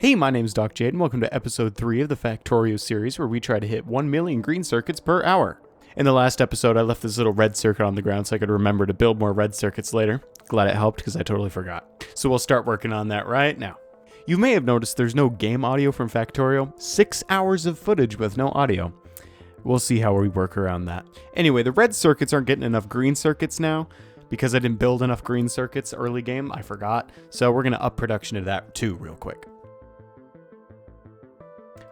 Hey, my name's DocJade, and welcome to episode 3 of the Factorio series, where we try to hit 1 million green circuits per hour. In the last episode, I left this little red circuit on the ground so I could remember to build more red circuits later. Glad it helped, because I totally forgot. So we'll start working on that right now. You may have noticed there's no game audio from Factorio. 6 hours of footage with no audio. We'll see how we work around that. Anyway, the red circuits aren't getting enough green circuits now. Because I didn't build enough green circuits early game, I forgot. So we're going to up production of that too real quick.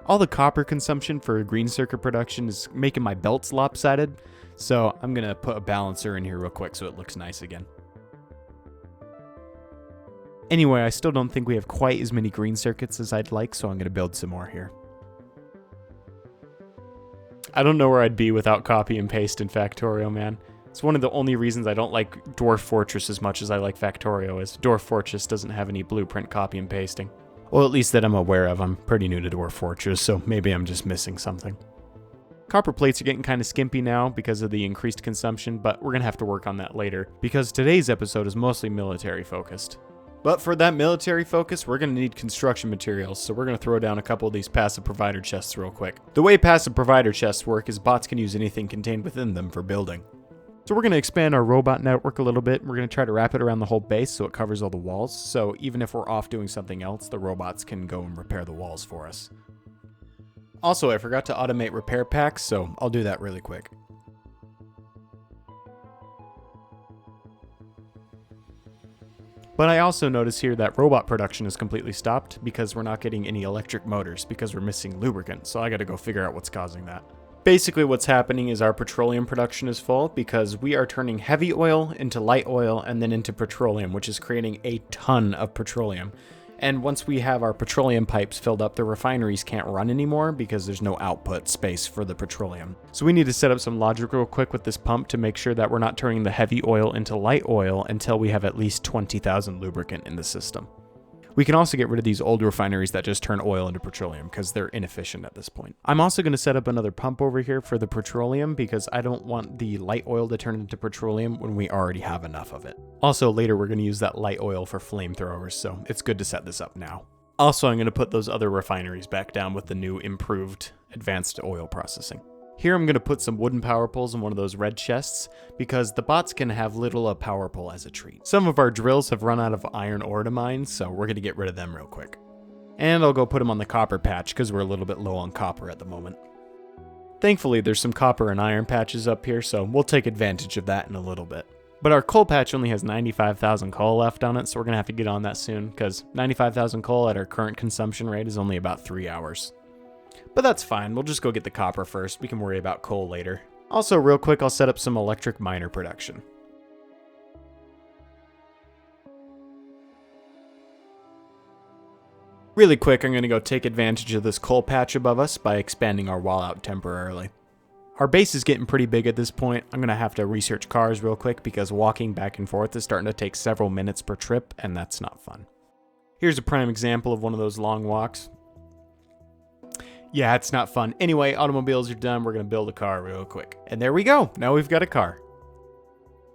All the copper consumption for green circuit production is making my belts lopsided, so I'm going to put a balancer in here real quick so it looks nice again. Anyway, I still don't think we have quite as many green circuits as I'd like, so I'm going to build some more here. I don't know where I'd be without copy and paste in Factorio, man. It's one of the only reasons I don't like Dwarf Fortress as much as I like Factorio, is Dwarf Fortress doesn't have any blueprint copy and pasting. Well, at least that I'm aware of. I'm pretty new to Dwarf Fortress, so maybe I'm just missing something. Copper plates are getting kind of skimpy now because of the increased consumption, but we're going to have to work on that later, because today's episode is mostly military focused. But for that military focus, we're going to need construction materials, so we're going to throw down a couple of these passive provider chests real quick. The way passive provider chests work is bots can use anything contained within them for building. So we're going to expand our robot network a little bit. We're going to try to wrap it around the whole base so it covers all the walls. So even if we're off doing something else, the robots can go and repair the walls for us. Also, I forgot to automate repair packs, so I'll do that really quick. But I also notice here that robot production is completely stopped because we're not getting any electric motors because we're missing lubricant. So I got to go figure out what's causing that. Basically what's happening is our petroleum production is full because we are turning heavy oil into light oil and then into petroleum, which is creating a ton of petroleum. And once we have our petroleum pipes filled up, the refineries can't run anymore because there's no output space for the petroleum. So we need to set up some logic real quick with this pump to make sure that we're not turning the heavy oil into light oil until we have at least 20,000 lubricant in the system. We can also get rid of these old refineries that just turn oil into petroleum because they're inefficient at this point. I'm also going to set up another pump over here for the petroleum because I don't want the light oil to turn into petroleum when we already have enough of it. Also later we're going to use that light oil for flamethrowers, so it's good to set this up now. Also I'm going to put those other refineries back down with the new improved advanced oil processing. Here I'm going to put some wooden power poles in one of those red chests because the bots can have little power pole as a treat. Some of our drills have run out of iron ore to mine, so we're going to get rid of them real quick. And I'll go put them on the copper patch because we're a little bit low on copper at the moment. Thankfully there's some copper and iron patches up here, so we'll take advantage of that in a little bit. But our coal patch only has 95,000 coal left on it, so we're going to have to get on that soon because 95,000 coal at our current consumption rate is only about 3 hours. But that's fine, we'll just go get the copper first, we can worry about coal later. Also, real quick, I'll set up some electric miner production. Really quick, I'm going to go take advantage of this coal patch above us by expanding our wall out temporarily. Our base is getting pretty big at this point. I'm going to have to research cars real quick because walking back and forth is starting to take several minutes per trip, and that's not fun. Here's a prime example of one of those long walks. Yeah, it's not fun. Anyway, automobiles are done. We're going to build a car real quick. And there we go. Now we've got a car.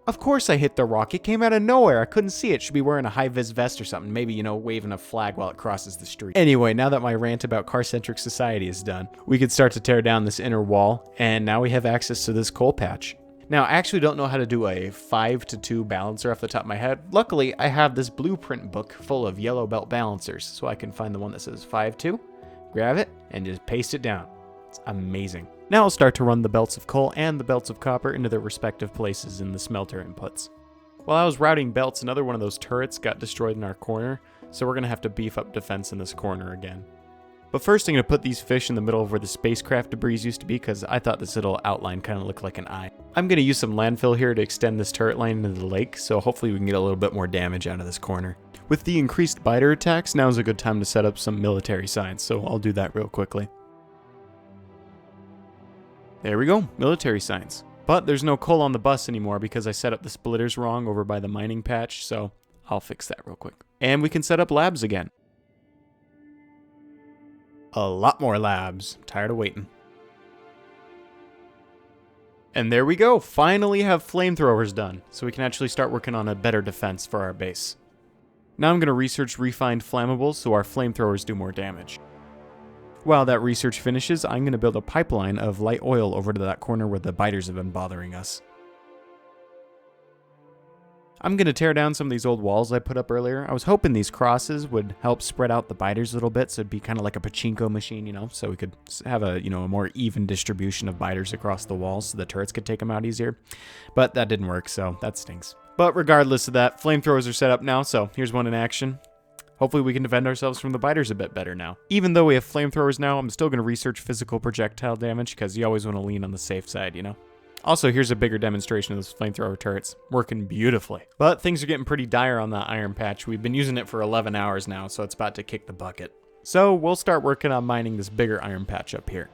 Of course I hit the rock. It came out of nowhere. I couldn't see it. Should be wearing a high-vis vest or something. Maybe, waving a flag while it crosses the street. Anyway, now that my rant about car-centric society is done, we could start to tear down this inner wall. And now we have access to this coal patch. Now, I actually don't know how to do a 5-to-2 balancer off the top of my head. Luckily, I have this blueprint book full of yellow belt balancers, so I can find the one that says 5-2. Grab it and just paste it down. It's amazing. Now I'll start to run the belts of coal and the belts of copper into their respective places in the smelter inputs. While I was routing belts, another one of those turrets got destroyed in our corner, so we're going to have to beef up defense in this corner again. But first I'm going to put these fish in the middle of where the spacecraft debris used to be because I thought this little outline kind of looked like an eye. I'm going to use some landfill here to extend this turret line into the lake, so hopefully we can get a little bit more damage out of this corner. With the increased biter attacks, now is a good time to set up some military signs, so I'll do that real quickly. There we go, military signs. But there's no coal on the bus anymore because I set up the splitters wrong over by the mining patch, so I'll fix that real quick. And we can set up labs again. A lot more labs. I'm tired of waiting. And there we go, finally have flamethrowers done, so we can actually start working on a better defense for our base. Now I'm going to research refined flammables so our flamethrowers do more damage. While that research finishes, I'm going to build a pipeline of light oil over to that corner where the biters have been bothering us. I'm going to tear down some of these old walls I put up earlier. I was hoping these crosses would help spread out the biters a little bit, so it'd be kind of like a pachinko machine, you know, so we could have a more even distribution of biters across the walls so the turrets could take them out easier. But that didn't work, so that stinks. But regardless of that, flamethrowers are set up now, so here's one in action. Hopefully we can defend ourselves from the biters a bit better now. Even though we have flamethrowers now, I'm still going to research physical projectile damage because you always want to lean on the safe side, you know? Also, here's a bigger demonstration of those flamethrower turrets. Working beautifully. But things are getting pretty dire on that iron patch. We've been using it for 11 hours now, so it's about to kick the bucket. So we'll start working on mining this bigger iron patch up here.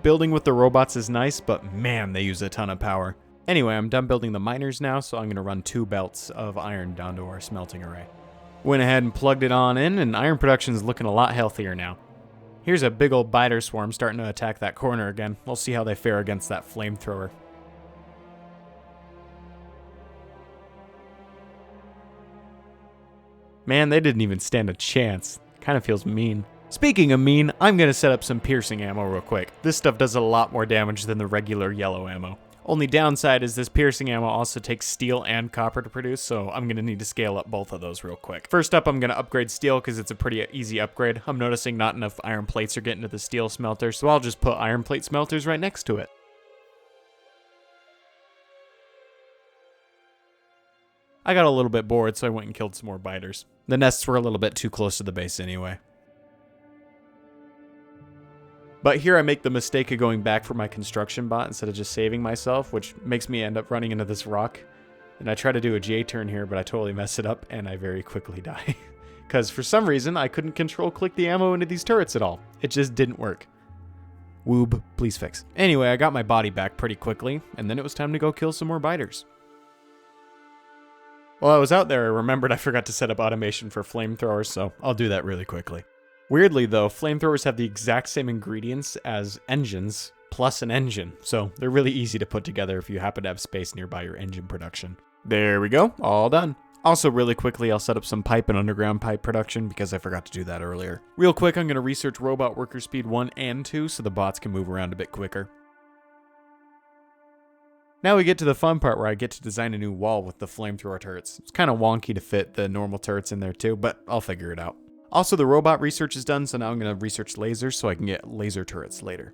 Building with the robots is nice, but man, they use a ton of power. Anyway, I'm done building the miners now, so I'm going to run 2 belts of iron down to our smelting array. Went ahead and plugged it on in, and iron production is looking a lot healthier now. Here's a big old biter swarm starting to attack that corner again. We'll see how they fare against that flamethrower. Man, they didn't even stand a chance. Kind of feels mean. Speaking of mean, I'm going to set up some piercing ammo real quick. This stuff does a lot more damage than the regular yellow ammo. Only downside is this piercing ammo also takes steel and copper to produce, so I'm going to need to scale up both of those real quick. First up, I'm going to upgrade steel because it's a pretty easy upgrade. I'm noticing not enough iron plates are getting to the steel smelter, so I'll just put iron plate smelters right next to it. I got a little bit bored, so I went and killed some more biters. The nests were a little bit too close to the base anyway. But here I make the mistake of going back for my construction bot instead of just saving myself, which makes me end up running into this rock. And I try to do a J turn here, but I totally mess it up and I very quickly die. Because for some reason, I couldn't control click the ammo into these turrets at all. It just didn't work. Woob, please fix. Anyway, I got my body back pretty quickly, and then it was time to go kill some more biters. While I was out there, I remembered I forgot to set up automation for flamethrowers, so I'll do that really quickly. Weirdly though, flamethrowers have the exact same ingredients as engines, plus an engine, so they're really easy to put together if you happen to have space nearby your engine production. There we go, all done. Also really quickly, I'll set up some pipe and underground pipe production because I forgot to do that earlier. Real quick, I'm going to research robot worker speed 1 and 2 so the bots can move around a bit quicker. Now we get to the fun part where I get to design a new wall with the flamethrower turrets. It's kind of wonky to fit the normal turrets in there too, but I'll figure it out. Also, the robot research is done, so now I'm going to research lasers so I can get laser turrets later.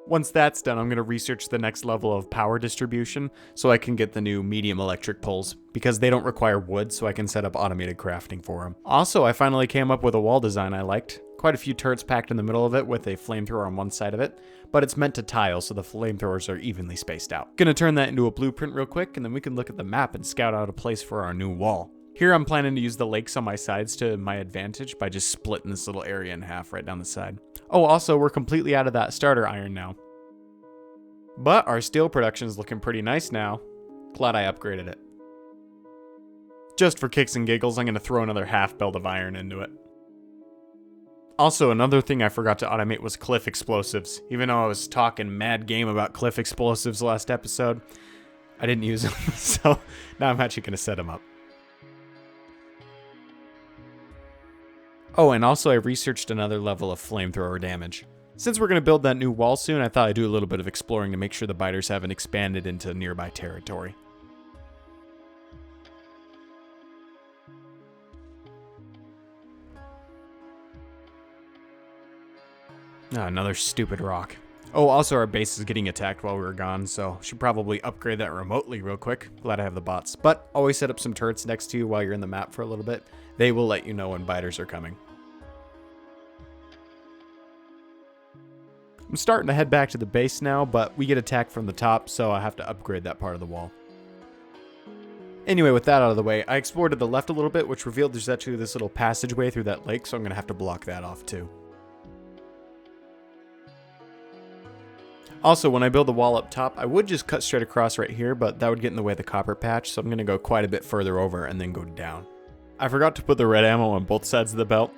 Once that's done, I'm going to research the next level of power distribution so I can get the new medium electric poles, because they don't require wood, so I can set up automated crafting for them. Also, I finally came up with a wall design I liked. Quite a few turrets packed in the middle of it with a flamethrower on one side of it, but it's meant to tile so the flamethrowers are evenly spaced out. Gonna turn that into a blueprint real quick, and then we can look at the map and scout out a place for our new wall. Here I'm planning to use the lakes on my sides to my advantage by just splitting this little area in half right down the side. Oh, also, we're completely out of that starter iron now. But our steel production is looking pretty nice now. Glad I upgraded it. Just for kicks and giggles, I'm gonna throw another half belt of iron into it. Also, another thing I forgot to automate was cliff explosives. Even though I was talking mad game about cliff explosives last episode, I didn't use them, so now I'm actually going to set them up. Oh, and also I researched another level of flamethrower damage. Since we're going to build that new wall soon, I thought I'd do a little bit of exploring to make sure the biters haven't expanded into nearby territory. Ah, another stupid rock. Oh, also our base is getting attacked while we were gone, so should probably upgrade that remotely real quick. Glad I have the bots. But always set up some turrets next to you while you're in the map for a little bit. They will let you know when biters are coming. I'm starting to head back to the base now, but we get attacked from the top, so I have to upgrade that part of the wall. Anyway, with that out of the way, I explored to the left a little bit, which revealed there's actually this little passageway through that lake, so I'm going to have to block that off too. Also, when I build the wall up top, I would just cut straight across right here, but that would get in the way of the copper patch, so I'm going to go quite a bit further over and then go down. I forgot to put the red ammo on both sides of the belt.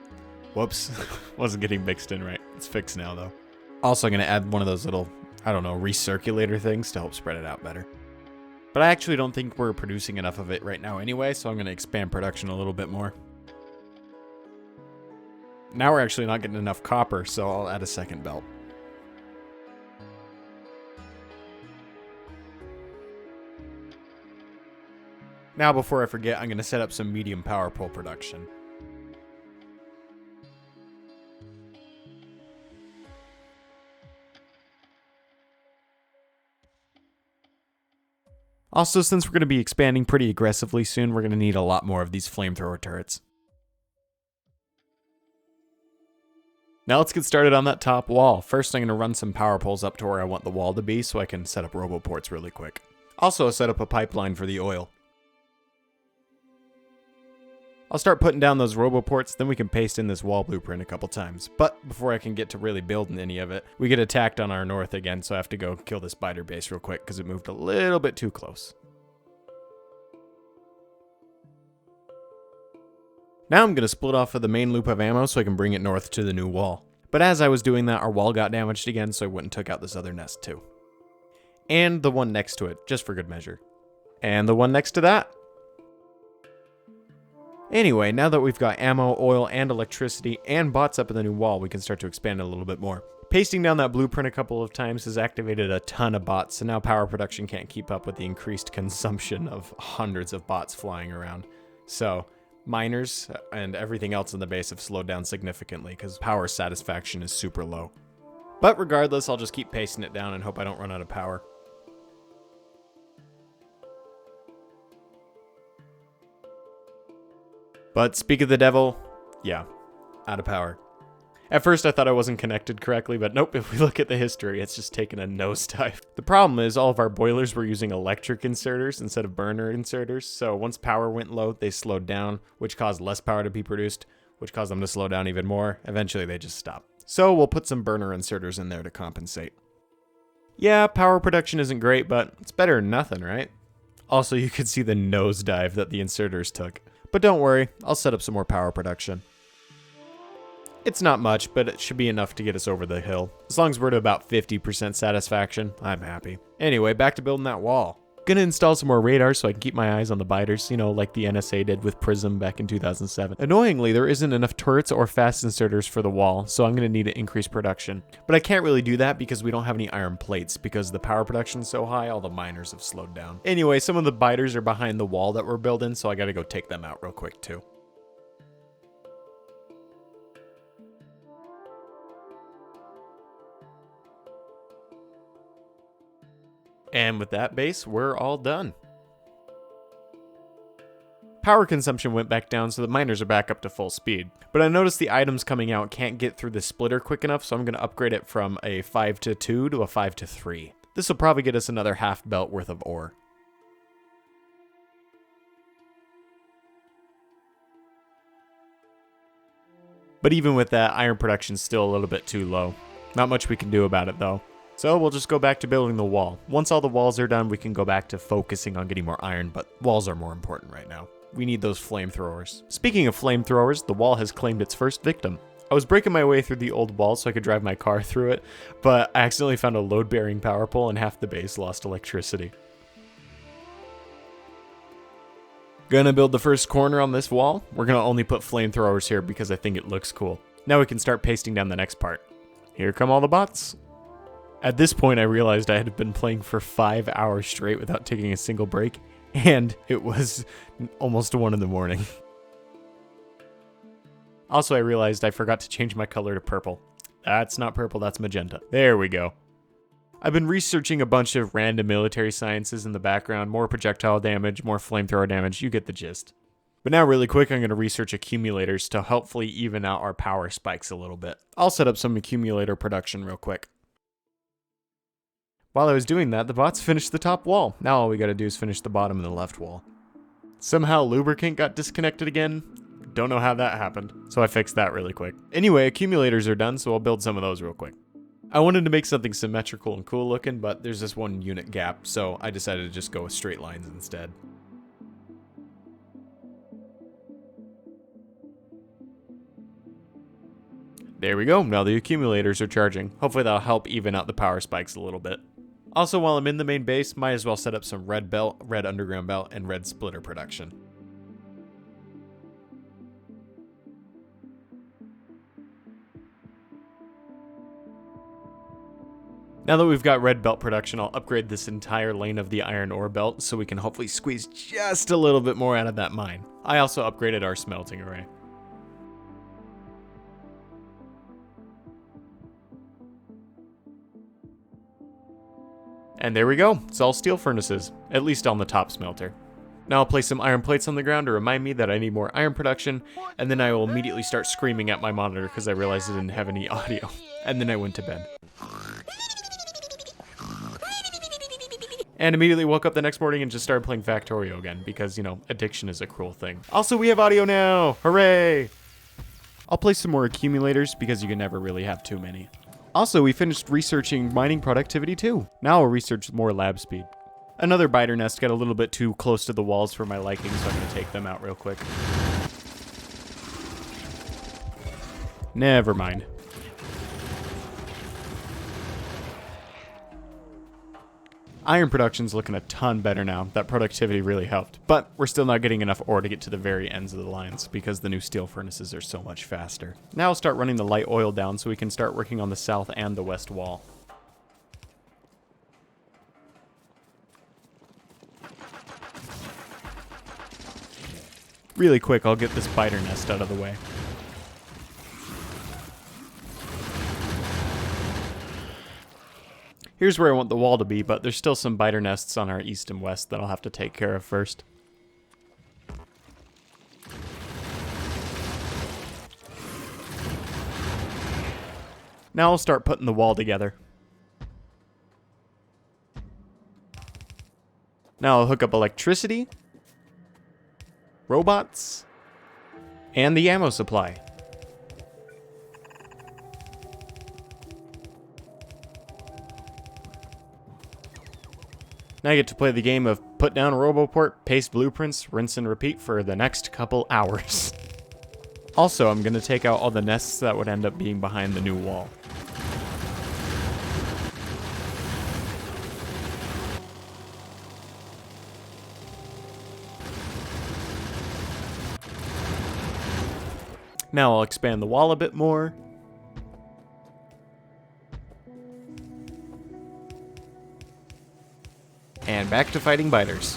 Whoops, wasn't getting mixed in right. It's fixed now though. Also, I'm going to add one of those little I don't know, recirculator things to help spread it out better. But I actually don't think we're producing enough of it right now anyway, so I'm going to expand production a little bit more. Now we're actually not getting enough copper, so I'll add a second belt. Now, before I forget, I'm going to set up some medium power pole production. Also, since we're going to be expanding pretty aggressively soon, we're going to need a lot more of these flamethrower turrets. Now let's get started on that top wall. First, I'm going to run some power poles up to where I want the wall to be so I can set up roboports really quick. Also, set up a pipeline for the oil. I'll start putting down those roboports, then we can paste in this wall blueprint a couple times. But before I can get to really building any of it, we get attacked on our north again, so I have to go kill this spider base real quick because it moved a little bit too close. Now I'm going to split off of the main loop of ammo so I can bring it north to the new wall. But as I was doing that, our wall got damaged again, so I went and took out this other nest too. And the one next to it, just for good measure. And the one next to that. Anyway, now that we've got ammo, oil, and electricity, and bots up in the new wall, we can start to expand it a little bit more. Pasting down that blueprint a couple of times has activated a ton of bots, so now power production can't keep up with the increased consumption of hundreds of bots flying around. So, miners and everything else in the base have slowed down significantly because power satisfaction is super low. But regardless, I'll just keep pasting it down and hope I don't run out of power. But speak of the devil, yeah, out of power. At first I thought I wasn't connected correctly, but nope, if we look at the history, it's just taken a nosedive. The problem is all of our boilers were using electric inserters instead of burner inserters, so once power went low, they slowed down, which caused less power to be produced, which caused them to slow down even more. Eventually they just stopped. So we'll put some burner inserters in there to compensate. Yeah, power production isn't great, but it's better than nothing, right? Also, you could see the nosedive that the inserters took. But don't worry, I'll set up some more power production. It's not much, but it should be enough to get us over the hill. As long as we're to about 50% satisfaction, I'm happy. Anyway, back to building that wall. Gonna install some more radars so I can keep my eyes on the biters, you know, like the NSA did with Prism back in 2007. Annoyingly, there isn't enough turrets or fast inserters for the wall, so I'm gonna need to increase production. But I can't really do that because we don't have any iron plates, because the power production's so high, all the miners have slowed down. Anyway, some of the biters are behind the wall that we're building, so I gotta go take them out real quick too. And with that base, we're all done. Power consumption went back down, so the miners are back up to full speed. But I noticed the items coming out can't get through the splitter quick enough, so I'm going to upgrade it from a 5-2 to a 5-3. This will probably get us another half belt worth of ore. But even with that, iron production's still a little bit too low. Not much we can do about it though. So we'll just go back to building the wall. Once all the walls are done, we can go back to focusing on getting more iron, but walls are more important right now. We need those flamethrowers. Speaking of flamethrowers, the wall has claimed its first victim. I was breaking my way through the old wall so I could drive my car through it, but I accidentally found a load-bearing power pole and half the base lost electricity. Gonna build the first corner on this wall. We're gonna only put flamethrowers here because I think it looks cool. Now we can start pasting down the next part. Here come all the bots. At this point, I realized I had been playing for 5 hours straight without taking a single break, and it was almost 1 in the morning. Also, I realized I forgot to change my color to purple. That's not purple, that's magenta. There we go. I've been researching a bunch of random military sciences in the background, more projectile damage, more flamethrower damage, you get the gist. But now really quick, I'm going to research accumulators to hopefully even out our power spikes a little bit. I'll set up some accumulator production real quick. While I was doing that, the bots finished the top wall. Now all we gotta do is finish the bottom and the left wall. Somehow lubricant got disconnected again. Don't know how that happened, so I fixed that really quick. Anyway, accumulators are done, so I'll build some of those real quick. I wanted to make something symmetrical and cool looking, but there's this 1 unit gap, so I decided to just go with straight lines instead. There we go. Now the accumulators are charging. Hopefully that'll help even out the power spikes a little bit. Also, while I'm in the main base, might as well set up some red belt, red underground belt, and red splitter production. Now that we've got red belt production, I'll upgrade this entire lane of the iron ore belt so we can hopefully squeeze just a little bit more out of that mine. I also upgraded our smelting array. And there we go, it's all steel furnaces, at least on the top smelter. Now I'll place some iron plates on the ground to remind me that I need more iron production, and then I will immediately start screaming at my monitor because I realized I didn't have any audio. And then I went to bed. And immediately woke up the next morning and just started playing Factorio again, because, you know, addiction is a cruel thing. Also, we have audio now! Hooray! I'll place some more accumulators, because you can never really have too many. Also, we finished researching mining productivity too. Now I'll research more lab speed. Another biter nest got a little bit too close to the walls for my liking, so I'm going to take them out real quick. Never mind. Iron production's looking a ton better now. That productivity really helped. But we're still not getting enough ore to get to the very ends of the lines because the new steel furnaces are so much faster. Now I'll start running the light oil down so we can start working on the south and the west wall. Really quick, I'll get this biter nest out of the way. Here's where I want the wall to be, but there's still some biter nests on our east and west that I'll have to take care of first. Now I'll start putting the wall together. Now I'll hook up electricity, robots, and the ammo supply. Now I get to play the game of put down a roboport, paste blueprints, rinse and repeat for the next couple hours. Also, I'm going to take out all the nests that would end up being behind the new wall. Now I'll expand the wall a bit more. And back to fighting biters.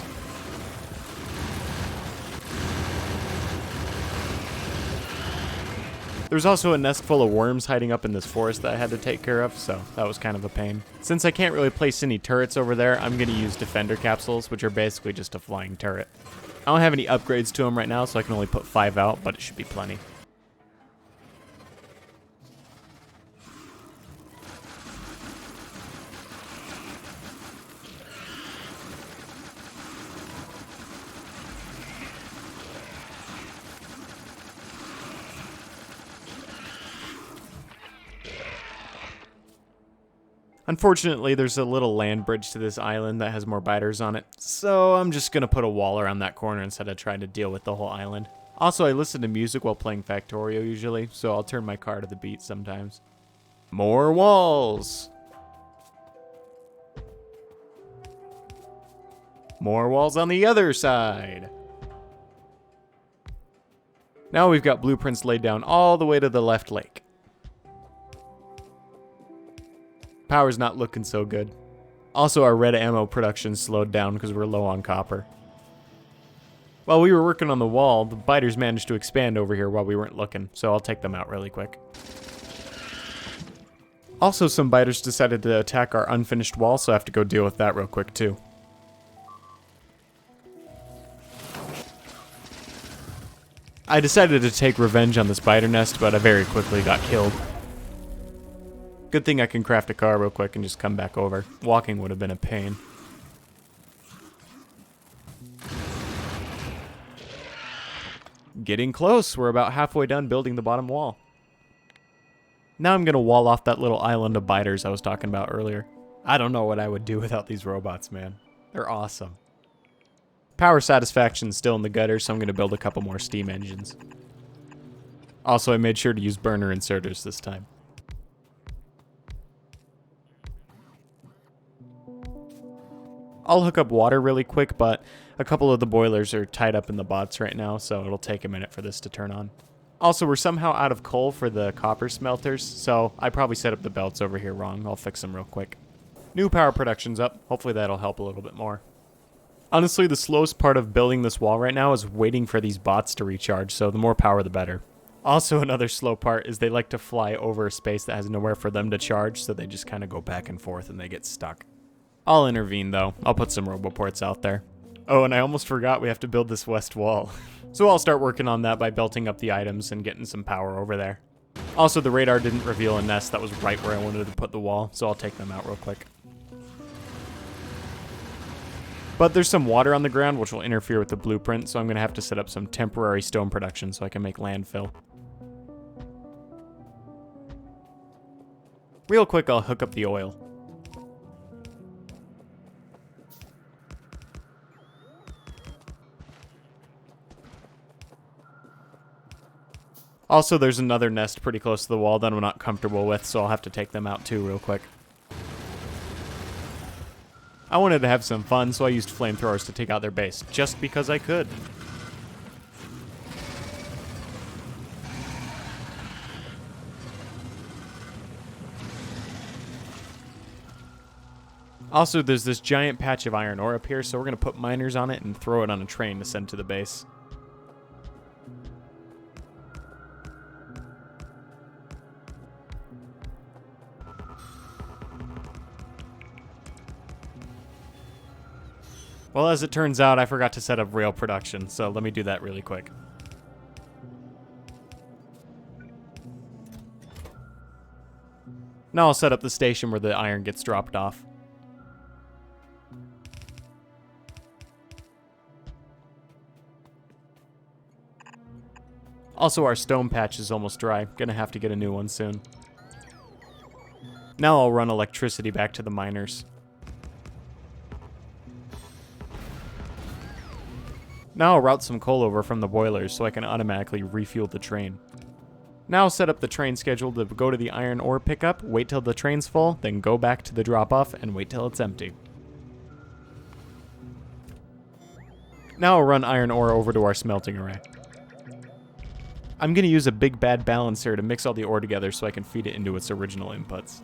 There's also a nest full of worms hiding up in this forest that I had to take care of, so that was kind of a pain. Since I can't really place any turrets over there, I'm going to use defender capsules, which are basically just a flying turret. I don't have any upgrades to them right now, so I can only put 5 out, but it should be plenty. Unfortunately, there's a little land bridge to this island that has more biters on it, so I'm just going to put a wall around that corner instead of trying to deal with the whole island. Also, I listen to music while playing Factorio usually, so I'll turn my car to the beat sometimes. More walls! More walls on the other side! Now we've got blueprints laid down all the way to the left lake. Power's not looking so good. Also, our red ammo production slowed down because we're low on copper. While we were working on the wall, the biters managed to expand over here while we weren't looking, so I'll take them out really quick. Also, some biters decided to attack our unfinished wall, so I have to go deal with that real quick too. I decided to take revenge on this biter nest, but I very quickly got killed. Good thing I can craft a car real quick and just come back over. Walking would have been a pain. Getting close. We're about halfway done building the bottom wall. Now I'm going to wall off that little island of biters I was talking about earlier. I don't know what I would do without these robots, man. They're awesome. Power satisfaction's still in the gutter, so I'm going to build a couple more steam engines. Also, I made sure to use burner inserters this time. I'll hook up water really quick, but a couple of the boilers are tied up in the bots right now, so it'll take a minute for this to turn on. Also, we're somehow out of coal for the copper smelters, so I probably set up the belts over here wrong. I'll fix them real quick. New power production's up. Hopefully that'll help a little bit more. Honestly, the slowest part of building this wall right now is waiting for these bots to recharge, so the more power the better. Also, another slow part is they like to fly over a space that has nowhere for them to charge, so they just kind of go back and forth and they get stuck. I'll intervene though. I'll put some roboports out there. Oh, and I almost forgot we have to build this west wall. So I'll start working on that by belting up the items and getting some power over there. Also, the radar didn't reveal a nest that was right where I wanted to put the wall, so I'll take them out real quick. But there's some water on the ground which will interfere with the blueprint, so I'm going to have to set up some temporary stone production so I can make landfill. Real quick, I'll hook up the oil. Also, there's another nest pretty close to the wall that I'm not comfortable with, so I'll have to take them out too real quick. I wanted to have some fun, so I used flamethrowers to take out their base, just because I could. Also, there's this giant patch of iron ore up here, so we're going to put miners on it and throw it on a train to send to the base. Well, as it turns out, I forgot to set up rail production, so let me do that really quick. Now I'll set up the station where the iron gets dropped off. Also, our stone patch is almost dry. Gonna have to get a new one soon. Now I'll run electricity back to the miners. Now I'll route some coal over from the boilers so I can automatically refuel the train. Now I'll set up the train schedule to go to the iron ore pickup, wait till the train's full, then go back to the drop-off and wait till it's empty. Now I'll run iron ore over to our smelting array. I'm going to use a big bad balancer to mix all the ore together so I can feed it into its original inputs.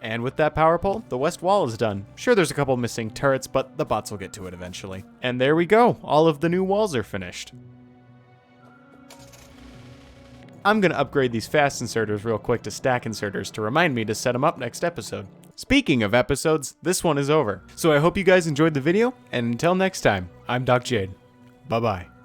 And with that power pole, the west wall is done. Sure, there's a couple missing turrets, but the bots will get to it eventually. And there we go, all of the new walls are finished. I'm going to upgrade these fast inserters real quick to stack inserters to remind me to set them up next episode. Speaking of episodes, this one is over. So I hope you guys enjoyed the video, and until next time, I'm DocJade. Bye-bye.